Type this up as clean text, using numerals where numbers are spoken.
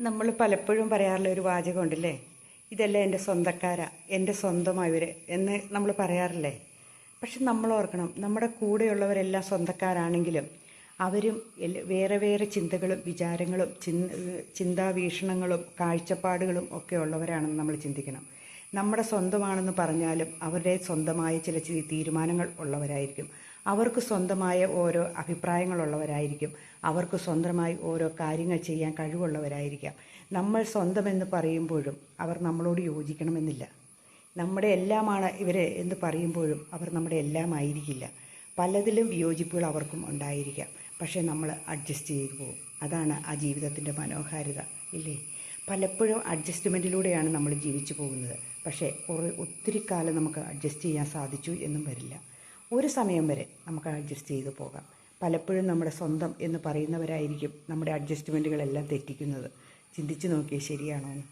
നമ്മൾ പലപ്പോഴും പറയാറുള്ള ഒരു വാചകമുണ്ടല്ലേ, ഇതെല്ലാം എൻ്റെ സ്വന്തക്കാരാ, എൻ്റെ സ്വന്തമായവർ എന്ന് നമ്മൾ പറയാറില്ലേ. പക്ഷെ നമ്മൾ ഓർക്കണം, നമ്മുടെ കൂടെയുള്ളവരെല്ലാം സ്വന്തക്കാരാണെങ്കിലും അവരും വേറെ വേറെ ചിന്തകളും വിചാരങ്ങളും ചിന്താവീക്ഷണങ്ങളും കാഴ്ചപ്പാടുകളും ഒക്കെ ഉള്ളവരാണെന്ന് നമ്മൾ ചിന്തിക്കണം. നമ്മുടെ സ്വന്തമാണെന്ന് പറഞ്ഞാലും അവരുടെ സ്വന്തമായ ചില തീരുമാനങ്ങൾ ഉള്ളവരായിരിക്കും, അവർക്ക് സ്വന്തമായ ഓരോ അഭിപ്രായങ്ങളുള്ളവരായിരിക്കും, അവർക്ക് സ്വന്തമായി ഓരോ കാര്യങ്ങൾ ചെയ്യാൻ കഴിവുള്ളവരായിരിക്കാം. നമ്മൾ സ്വന്തമെന്ന് പറയുമ്പോഴും അവർ നമ്മളോട് യോജിക്കണമെന്നില്ല. നമ്മുടെ എല്ലാമാണ് ഇവർ എന്ന് പറയുമ്പോഴും അവർ നമ്മുടെ എല്ലാം ആയിരിക്കില്ല. പലതിലും വിയോജിപ്പുകൾ അവർക്കും ഉണ്ടായിരിക്കാം. പക്ഷേ നമ്മൾ അഡ്ജസ്റ്റ് ചെയ്തു പോകും. അതാണ് ആ ജീവിതത്തിൻ്റെ മനോഹാരിത, ഇല്ലേ? പലപ്പോഴും അഡ്ജസ്റ്റ്മെൻറ്റിലൂടെയാണ് നമ്മൾ ജീവിച്ചു പോകുന്നത്. പക്ഷേ ഒത്തിരി കാലം നമുക്ക് അഡ്ജസ്റ്റ് ചെയ്യാൻ സാധിച്ചു എന്നും വരില്ല. ഒരു സമയം വരെ നമുക്ക് അഡ്ജസ്റ്റ് ചെയ്തു പോകാം. പലപ്പോഴും നമ്മുടെ സ്വന്തം എന്ന് പറയുന്നവരായിരിക്കും നമ്മുടെ അഡ്ജസ്റ്റ്മെൻറ്റുകളെല്ലാം തെറ്റിക്കുന്നത്. ചിന്തിച്ചു നോക്കിയേ, ശരിയാണോ എന്ന്.